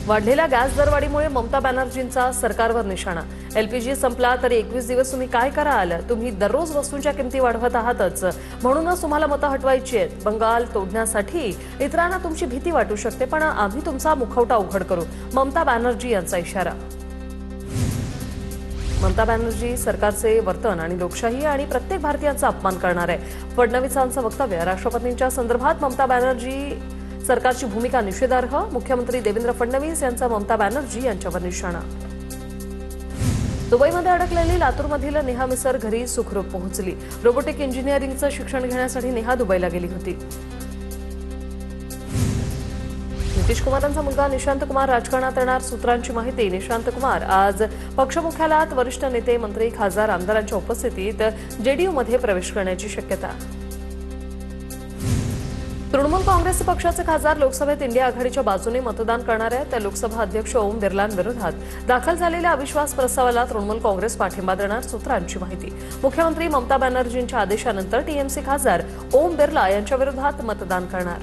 वाढलेल्या गॅस दरवाढीमुळे ममता बॅनर्जींचा सरकारवर निशाणा। एलपीजी संपला तरी 21 दिवस तुम्ही काय कराल? तुम्ही दररोज वस्तूंच्या किमती वाढवत आहातच, म्हणूनच तुम्हाला मतं हटवायची आहेत। बंगाल तोडण्यासाठी इतरांना तुमची भीती वाटू शकते, पण आम्ही तुमचा मुखवटा उघड करू, ममता बॅनर्जी यांचा इशारा। ममता बॅनर्जी सरकारचे वर्तन आणि लोकशाही आणि प्रत्येक भारतीयांचा अपमान करणार आहे। फडणवीसांचं वक्तव्य। राष्ट्रपतींच्या संदर्भात ममता बॅनर्जी सरकारची भूमिका निषेधार्ह। मुख्यमंत्री देवेंद्र फडणवीस यांचा ममता बॅनर्जी यांच्यावर निशाणा। दुबईमध्ये अडकलेली लातूरमधील नेहा मिसर घरी सुखरूप पोहोचली। रोबोटिक इंजिनिअरिंगचं शिक्षण घेण्यासाठी नेहा दुबईला गेली होती। नितीश कुमारांचा मुलगा निशांत कुमार राजकारणात येणार, सूत्रांची माहिती। निशांत कुमार आज पक्ष मुख्यालयात वरिष्ठ नेते, मंत्री, खासदार, आमदारांच्या उपस्थितीत जेडीयूमध्ये प्रवेश करण्याची शक्यता। तृणमूल काँग्रेस पक्षाचे खासदार लोकसभेत इंडिया आघाडीच्या बाजूने मतदान करणार आहेत। त्या लोकसभा अध्यक्ष ओम बिर्लांविरोधात दाखल झालेल्या अविश्वास प्रस्तावाला तृणमूल काँग्रेस पाठिंबा देणार, सूत्रांची माहिती। मुख्यमंत्री ममता बॅनर्जींच्या आदेशानंतर टीएमसी खासदार ओम बिर्ला यांच्या विरोधात मतदान करणार।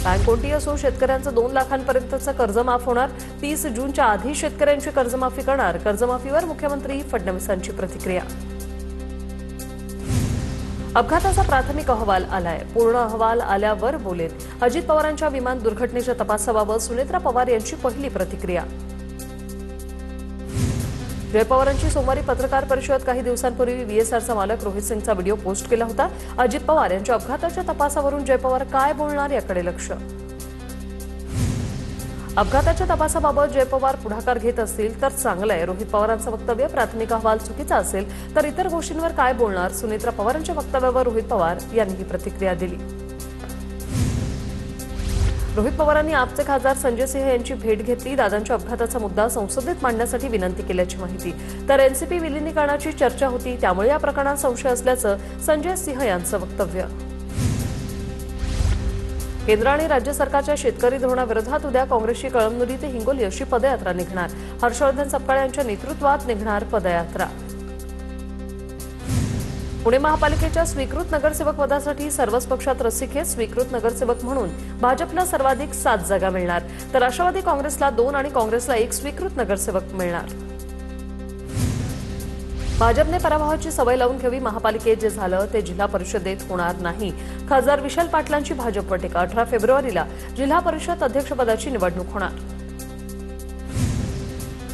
बँक कोणती असो, शेतकऱ्यांचं 2 लाखांपर्यंतचं कर्ज माफ होणार। 30 जूनच्या आधी शेतकऱ्यांची कर्जमाफी करणार। कर्जमाफीवर मुख्यमंत्री फडणवीसांची प्रतिक्रिया। अपघाताचा प्राथमिक अहवाल आलाय, पूर्ण अहवाल आल्यावर बोलेल। अजित पवारांच्या विमान दुर्घटनेच्या तपासाबाबत सुनेत्रा पवार यांची पहिली प्रतिक्रिया। जय पवारांची सोमवारी पत्रकार परिषद। काही दिवसांपूर्वी व्हीएसआरचा मालक रोहित सिंगचा व्हिडिओ पोस्ट केला होता। अजित पवार यांच्या अपघाताच्या तपासावरून जय पवार काय बोलणार याकडे लक्ष। अपघाताच्या तपासाबाबत जय पवार पुढाकार घेत असतील तर चांगलं आहे। रोहित पवारांचं वक्तव्य प्राथमिक अहवाल चुकीचा असेल तर इतर गोष्टींवर काय बोलणार? सुनेत्रा पवारांच्या वक्तव्यावर रोहित पवार यांनी ही प्रतिक्रिया दिली। रोहित पवारांनी आपचे खासदार संजय सिंह यांची भेट घेतली। दादांच्या अपघाताचा मुद्दा संसदेत मांडण्यासाठी विनंती केल्याची माहिती। तर एनसीपी विलिनीकरणाची चर्चा होती, त्यामुळे या प्रकरणात संशय असल्याचं संजय सिंह यांचं वक्तव्य। केंद्र आणि राज्य सरकारच्या शेतकरी धोरणाविरोधात उद्या काँग्रेसची कळमनुरी ते हिंगोली अशी पदयात्रा निघणार। हर्षवर्धन सपकाळ यांच्या नेतृत्वात निघणार पदयात्रा। पुणे महापालिकेच्या स्वीकृत नगरसेवक पदासाठी सर्वच पक्षात रस्सीखेच। स्वीकृत नगरसेवक म्हणून भाजपला सर्वाधिक 7 जागा मिळणार, तर राष्ट्रवादी काँग्रेसला 2 आणि काँग्रेसला 1 स्वीकृत नगरसेवक मिळणार। भाजपने पराभवाची सवय लावून घ्यावी। महापालिकेत जे झालं ते जिल्हा परिषदेत होणार नाही। खासदार विशाल पाटलांची भाजपवर टीका। 18 फेब्रुवारीला जिल्हा परिषद अध्यक्षपदाची निवडणूक होणार।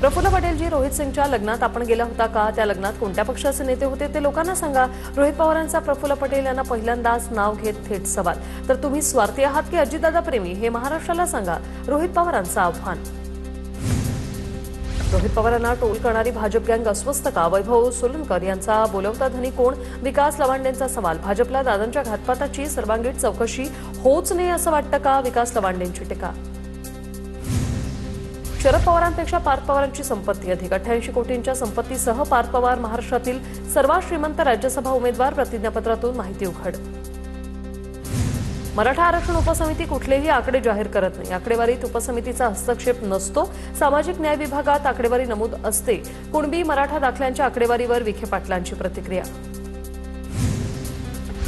प्रफुल्ल पटेलजी, रोहित सिंगच्या लग्नात आपण गेला होता का? त्या लग्नात कोणत्या पक्षाचे नेते होते ते लोकांना सांगा। रोहित पवारांचा प्रफुल्ल पटेल यांना पहिल्यांदाच नाव घेत थेट सवाल। तर तुम्ही स्वार्थी आहात की अजितदादा प्रेमी हे महाराष्ट्राला सांगा, रोहित पवारांचं आव्हान। रोहित पवारांना टोल करणारी भाजप गँग अस्वस्थ का? वैभव सोलनकर यांचा बोलवता धनी कोण? विकास लवांडेंचा सवाल। भाजपला दादांच्या घातपाताची सर्वांगीण चौकशी होऊच नये असं वाटतं का? विकास लवांडेंची टीका। शरद पवारांपेक्षा पार्थ पवारांची संपत्ती अधिक। 88 कोटींच्या संपत्तीसह पार्थ पवार महाराष्ट्रातील सर्वात श्रीमंत राज्यसभा उमेदवार। प्रतिज्ञापत्रातून माहिती उघड। मराठा आरक्षण उपसमिती कुठलेही आकडे जाहीर करत नाही। आकडेवारीत उपसमितीचा हस्तक्षेप नसतो। सामाजिक न्याय विभागात आकडेवारी नमूद असते। कुणबी मराठा दाखल्यांच्या आकडेवारीवर विखे पाटलांची प्रतिक्रिया।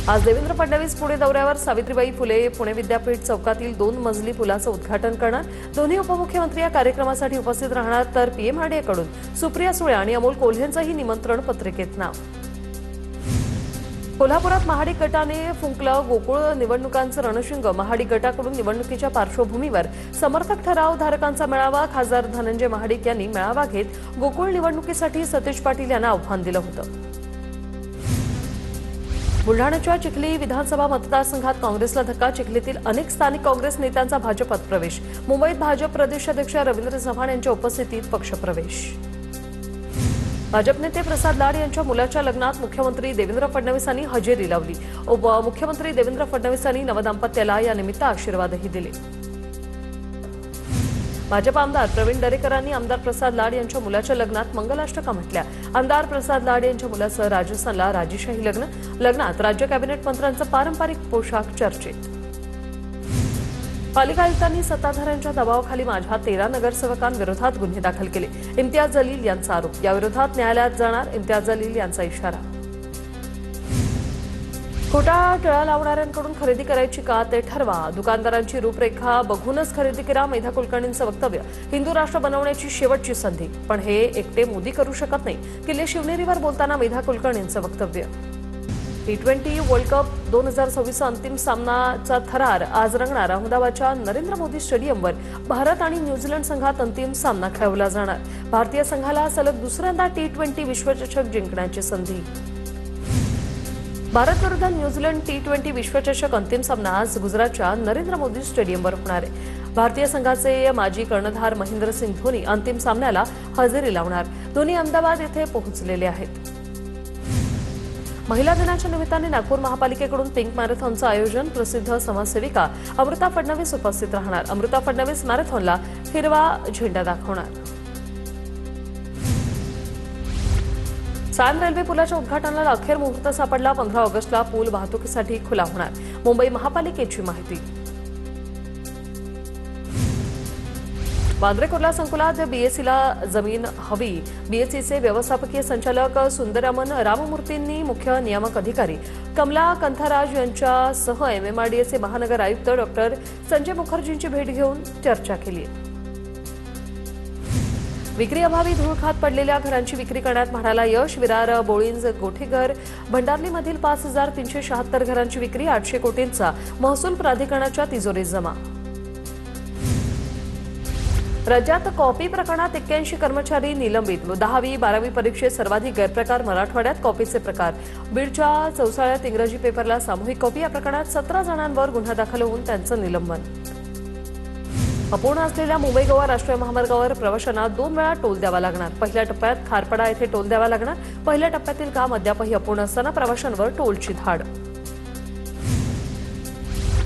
आज देवेंद्र फडणवीस पुणे दौऱ्यावर। सावित्रीबाई फुले पुणे विद्यापीठ चौकातील 2 मजली पुलाचं उद्घाटन करणार। दोन्ही उपमुख्यमंत्री या कार्यक्रमासाठी उपस्थित राहणार, तर पीएमआरडीएकडून सुप्रिया सुळे आणि अमोल कोल्हेंचंही निमंत्रण पत्रिकेत नाव। कोल्हापुरात महाडिक गटाने फुंकलं गोकुळ निवडणुकांचं रणशिंग। महाडिक गटाकडून निवडणुकीच्या पार्श्वभूमीवर समर्थक ठराव धारकांचा मेळावा। खासदार धनंजय महाडिक यांनी मेळावा घेत गोकुळ निवडणुकीसाठी सतीश पाटील यांना आव्हान दिलं होतं। बुलढाण्याच्या चिखली विधानसभा मतदारसंघात काँग्रेसला धक्का। चिखलीतील अनेक स्थानिक काँग्रेस नेत्यांचा भाजपात प्रवेश। मुंबईत भाजप प्रदेशाध्यक्ष रवींद्र चव्हाण यांच्या उपस्थितीत पक्षप्रवेश। भाजप नेते प्रसाद लाड यांच्या मुलाच्या लग्नात मुख्यमंत्री देवेंद्र फडणवीसांनी हजेरी लावली। उपमुख्यमंत्री देवेंद्र फडणवीसांनी नवदाम्पत्याला यानिमित्त आशीर्वादही दिले। भाजप आमदार प्रवीण दरेकरांनी आमदार प्रसाद लाड यांच्या मुलाच्या लग्नात मंगलाष्टका म्हटल्या। आमदार प्रसाद लाड यांच्या मुलाचं राजस्थानला राजेशाही लग्न। लग्नात राज्य कॅबिनेट मंत्र्यांचा पारंपरिक पोशाख चर्चेत। पालिका आयुक्तांनी सत्ताधाऱ्यांच्या दबावाखाली माझ्या 13 नगरसेवकांविरोधात गुन्हे दाखल केले। इम्तियाज जलील यांचा आरोप। याविरोधात न्यायालयात जाणार, इम्तियाज जलील यांचा इशारा। खोटा टळा लावणाऱ्यांकडून खरेदी करायची का ते ठरवा. दुकानदारांची रूपरेखा बघूनच खरेदी करा. मेधा कुलकर्णींचं वक्तव्य. हिंदू राष्ट्र बनवण्याची शेवटची संधी, पण हे एकटे मोदी करू शकत नाही. किल्ले शिवनेरीवर बोलताना मेधा कुलकर्णींचं वक्तव्य. T20 वर्ल्ड कप 2026 अंतिम सामनाचा थरार आज रंगणार. अहमदाबादच्या नरेंद्र मोदी स्टेडियमवर भारत आणि न्यूझीलंड संघात अंतिम सामना खेळवला जाणार. भारतीय संघाला सलग दुसऱ्यांदा T20 विश्वचषक जिंकण्याची संधी. भारत विरुद्ध न्यूझीलंड T20 विश्वचषक अंतिम सामना आज गुजरातच्या नरेंद्र मोदी स्टेडियमवर होणार आहे. भारतीय संघाचे माजी कर्णधार महेंद्रसिंग धोनी अंतिम सामन्याला हजेरी लावणार. धोनी अहमदाबाद येथे पोहोचलेले आहेत. महिला दिनाच्या निमित्ताने नागपूर महापालिकेकडून पिंक मॅरेथॉनचं आयोजन. प्रसिद्ध समाजसेविका अमृता फडणवीस उपस्थित राहणार. अमृता फडणवीस मॅरेथॉनला हिरवा झेंडा दाखवणार. सायन रेल्वे पुलाच्या उद्घाटनाला अखेर मुहूर्त सापडला. 15 ऑगस्टला पूल वाहतुकीसाठी खुला होणार. मुंबई महापालिकेची माहिती. वांद्रे कुर्ला संकुलात बीएससीला जमीन हवी. बीएससीचे व्यवस्थापकीय संचालक सुंदरामन राममूर्तींनी मुख्य नियामक अधिकारी कमला कंथाराज यांच्यासह MMRDAचे महानगर आयुक्त डॉक्टर संजय मुखर्जींची भेट घेऊन चर्चा केली. विक्री अभावी धूळ खात पडलेल्या घरांची विक्री करण्यात म्हाडाला यश. विरार, बोळिंज, गोठेघर, भंडारलीमधील 5376 घरांची विक्री. 800 कोटींचा महसूल प्राधिकरणाच्या तिजोरीत जमा. राज्यात कॉपी प्रकरणात 81 कर्मचारी निलंबित. 10वी 12वी परीक्षेत सर्वाधिक गैरप्रकार मराठवाड्यात. कॉपीचे प्रकार. बीडच्या चौसाळ्यात इंग्रजी पेपरला सामूहिक कॉपी. या प्रकरणात 17 जणांवर गुन्हा दाखल होऊन त्यांचं निलंबन. अपूर्ण असलेल्या मुंबई गोवा राष्ट्रीय महामार्गावर प्रवाशांना 2 वेळा टोल द्यावा लागणार. पहिल्या टप्प्यात खारपडा येथे टोल द्यावा लागणार. पहिल्या टप्प्यातील काम अद्यापही अपूर्ण असताना प्रवाशांवर टोलची धाड.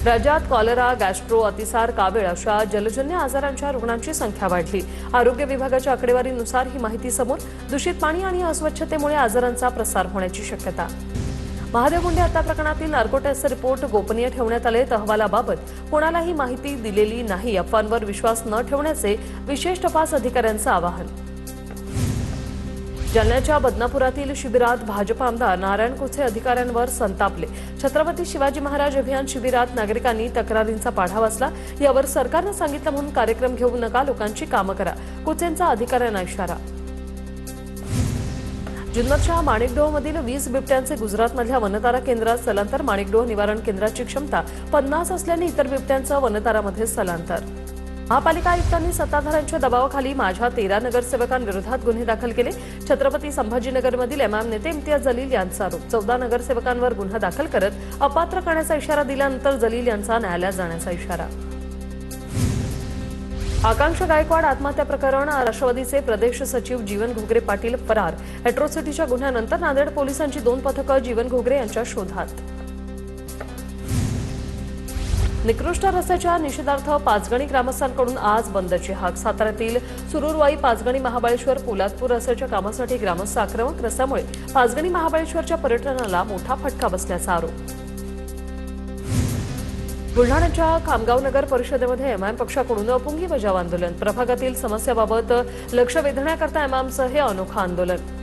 राज्यात कॉलरा, गॅस्ट्रो, अतिसार, कावीळ अशा जलजन्य आजारांच्या रुग्णांची संख्या वाढली. आरोग्य विभागाच्या आकडेवारीनुसार ही माहिती समोर. दूषित पाणी आणि अस्वच्छतेमुळे आजारांचा प्रसार होण्याची शक्यता. महादेव मुंडे हत्या प्रकरणातील नार्को टेस्ट रिपोर्ट गोपनीय ठेवण्यात आले. अहवालाबाबत कोणालाही माहिती दिलेली नाही. अफवांवर विश्वास न ठेवण्याचे विशेष तपास अधिकाऱ्यांचं आवाहन. जालन्याच्या बदनापुरातील शिबिरात भाजप आमदार नारायण कुचे अधिकाऱ्यांवर संतापले. छत्रपती शिवाजी महाराज अभियान शिबिरात नागरिकांनी तक्रारींचा पाढा वाचला. यावर सरकारनं सांगितलं म्हणून कार्यक्रम घेऊ नका, लोकांची कामं करा. कुचेंचा अधिकाऱ्यांना इशारा. जुन्नरच्या माणिकडोहमधील 20 बिबट्यांचे गुजरातमधल्या वनतारा केंद्रात स्थलांतर. माणिकडोह निवारण केंद्राची क्षमता 50 असल्याने इतर बिबट्यांचं वनतारामध्ये स्थलांतर. महापालिका आयुक्तांनी सत्ताधाऱ्यांच्या दबावाखाली माझ्या 13 नगरसेवकांविरोधात गुन्हे दाखल केले. छत्रपती संभाजीनगरमधील एमआयएम नेते इम्तियाज जलील यांचा आरोप. 14 नगरसेवकांवर गुन्हा दाखल करत अपात्र करण्याचा इशारा दिल्यानंतर जलील यांचा न्यायालयात जाण्याचा इशारा. आकांक्ष गायकवाड आत्महत्या प्रकरण. राष्ट्रवादीचे प्रदेश सचिव जीवन घोगरे पाटील फरार. अॅट्रॉसिटीच्या गुन्ह्यानंतर नांदेड पोलिसांची 2 पथकं जीवन घोगरे यांच्या शोधात. निकृष्ट रस्त्याच्या निषेधार्थ पाचगणी ग्रामस्थांकडून आज बंदची हाक. साताऱ्यातील सुरूरवाई पाचगणी महाबळेश्वर पोलादपूर रस्त्याच्या कामासाठी ग्रामस्थ आक्रमक. रस्त्यामुळे पाचगणी महाबळेश्वरच्या पर्यटनाला मोठा फटका बसल्याचा आरोप. बुलढाण्याच्या खामगाव नगर परिषदेमध्ये एमआयएम पक्षाकडून अपुंगी बजाव आंदोलन. प्रभागातील समस्याबाबत लक्ष वेधण्याकरता एमआयएमचं हे अनोखं आंदोलन.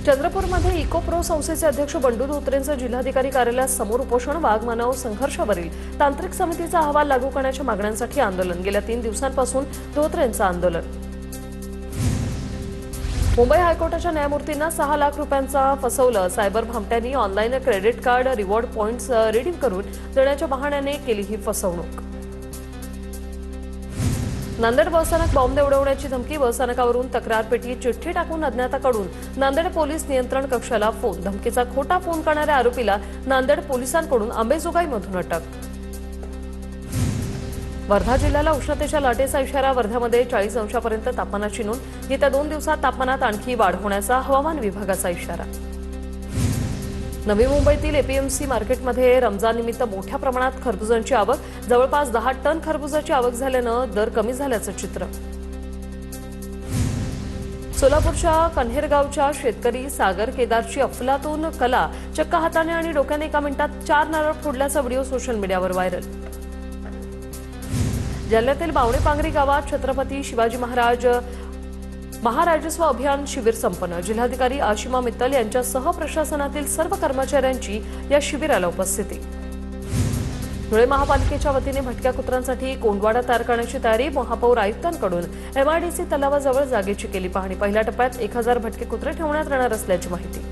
चंद्रपूरमध्ये इकोप्रो संस्थेचे अध्यक्ष बंडू धोत्रेंचं जिल्हाधिकारी कार्यालयासमोर उपोषण. वाघमानव संघर्षावरील तांत्रिक समितीचा अहवाल लागू करण्याच्या मागण्यांसाठी आंदोलन. गेल्या 3 दिवसांपासून धोत्रेंचं आंदोलन. मुंबई हायकोर्टाच्या न्यायमूर्तींना 6 लाख रुपयांचा फसवलं. सायबर भामट्यांनी online credit card reward points redeem करून देण्याच्या बहाण्याने केली ही फसवणूक. नांदेड बसस्थानक बॉम्ब उडवण्याची धमकी. बसस्थानकावरून तक्रार पेटी चिठ्ठी टाकून अज्ञाताकडून नांदेड पोलीस नियंत्रण कक्षाला फोन. धमकीचा खोटा फोन करणाऱ्या आरोपीला नांदेड पोलिसांकडून अंबेजोगाईमधून अटक. वर्धा जिल्ह्याला उष्णतेच्या लाटेचा इशारा. वर्ध्यामध्ये 40 अंशापर्यंत तापमानाची नोंद. येत्या 2 दिवसात तापमानात आणखी वाढ होण्याचा हवामान विभागाचा इशारा. नवी मुंबईतील एपीएमसी मार्केटमध्ये रमजाननिमित्त मोठ्या प्रमाणात खरबुजांची आवक. जवळपास 10 टन खरबुजाची आवक झाल्यानं दर कमी झाल्याचं चित्र. सोलापूरच्या कन्हेरगावच्या शेतकरी सागर केदारची अफलातून कला. चक्क हाताने आणि डोक्याने एका मिनिटात 4 नारळ फोडल्याचा व्हिडिओ सोशल मीडियावर व्हायरल. जालन्यातील बावणेपांगरी गावात छत्रपती शिवाजी महाराज महाराजस्व अभियान शिबिर संपन्न. जिल्हाधिकारी आशिमा मित्तल यांच्यासह प्रशासनातील सर्व कर्मचाऱ्यांची या शिबिराला उपस्थिती. धुळे महापालिकेच्या वतीने भटक्या कुत्र्यांसाठी कोंडवाडा तयार करण्याची तयारी. महापौर आयुक्तांकडून एमआयडीसी तलावाजवळ जागेची केली पाहणी. पहिल्या टप्प्यात 1000 भटके कुत्रे ठेवण्यात येणार असल्याची माहिती.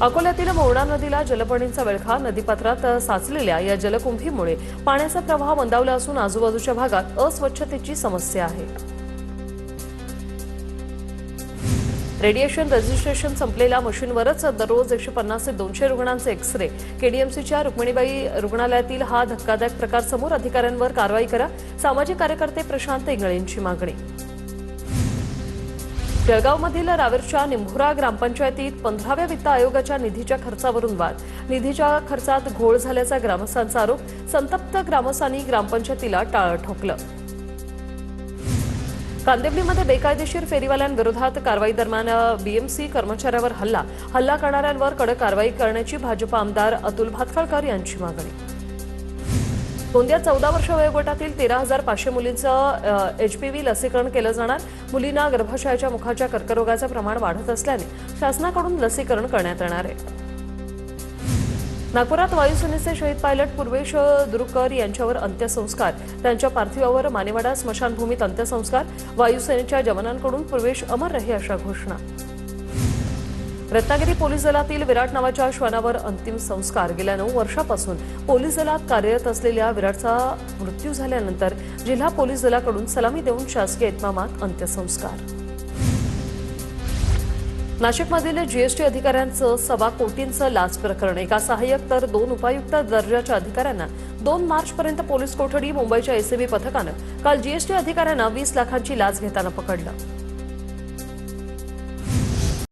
अकोल्यातील मोरणा नदीला जलपर्णींचा विळखा. नदीपात्रात साचलेल्या या जलकुंभीमुळे पाण्याचा प्रवाह मंदावला असून आजूबाजूच्या भागात अस्वच्छतेची समस्या आहे. रेडिएशन रजिस्ट्रेशन संपलेल्या मशीनवरच दररोज 150 ते 200 रुग्णांचे एक्स-रे. केडीएमसीच्या रुक्मिणीबाई रुग्णालयातील हा धक्कादायक प्रकार समोर अधिकाऱ्यांवर कारवाई करा. सामाजिक कार्यकर्ते प्रशांत इंगळेंची मागणी. जळगावमधील रावेरच्या निंभोरा ग्रामपंचायतीत 15व्या वित्त आयोगाच्या निधीच्या खर्चावरून वाद. निधीच्या खर्चात घोळ झाल्याचा ग्रामस्थांचा आरोप. संतप्त ग्रामस्थांनी ग्रामपंचायतीला टाळं ठोकलं. कांदिवलीमध्ये बेकायदेशीर फेरीवाल्यांविरोधात कारवाई दरम्यान बीएमसी कर्मचाऱ्यावर हल्ला करणाऱ्यांवर कडक कारवाई करण्याची भाजप आमदार अतुल भातखळकर यांची मागणी. गोंदियात 14 वर्ष वयोगटातील 13,500 मुलींचं HPV लसीकरण केलं जाणार. मुलींना गर्भाशयाच्या मुखाच्या कर्करोगाचं प्रमाण वाढत असल्याने शासनाकडून लसीकरण करण्यात येणार आहे. नागपुरात वायुसेनेचे शहीद पायलट पूर्वेश दुरुकर यांच्यावर अंत्यसंस्कार. त्यांच्या पार्थिवावर मानेवाडा स्मशानभूमीत अंत्यसंस्कार. वायुसेनेच्या जवानांकडून पूर्वेश अमर रहे अशा घोषणा. रत्नागिरी पोलीस दलातील विराट नावाच्या श्वानावर अंतिम संस्कार. गेल्या 9 वर्षापासून पोलीस दलात कार्यरत असलेल्या विराटचा मृत्यू झाल्यानंतर जिल्हा पोलीस दलाकडून सलामी देऊन शासकीय इतमामात अंत्यसंस्कार. नाशिकमधील जीएसटी अधिकाऱ्यांचं 1.25 कोटींचं लाच प्रकरण. एका सहाय्यक तर 2 उपायुक्त दर्जाच्या अधिकाऱ्यांना 2 मार्चपर्यंत पोलीस कोठडी. मुंबईच्या एसीबी पथकानं काल जीएसटी अधिकाऱ्यांना 20 लाखांची लाच घेताना पकडलं.